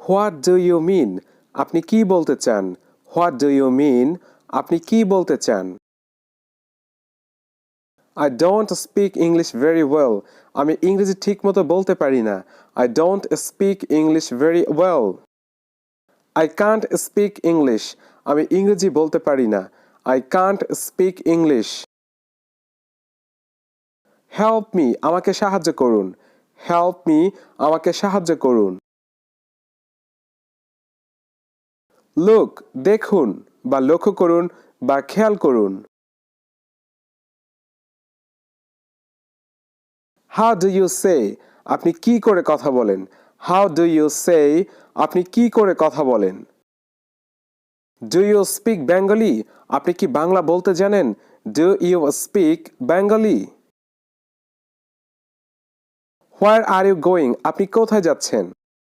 What do you mean? আপনি কি বলতে চান? What do you mean? আপনি কি বলতে চান? I don't speak English very well. আমি ইংরেজি ঠিকমতো বলতে পারি না। I don't speak English very well. I can't speak English. আমি ইংরেজি বলতে পারি না। I can't speak English. Help me, আমাকে সাহায্য করুন। Help me, আমাকে সাহায্য করুন। Look, দেখুন বা লক্ষ্য করুন বা খেয়াল করুন। How do you say? আপনি কি করে কথা বলেন? How do you say? আপনি কি করে কথা বলেন? Do you speak Bengali? আপনি কি বাংলা বলতে জানেন? Do you speak Bengali? Where are you going? আপনি কোথায় যাচ্ছেন?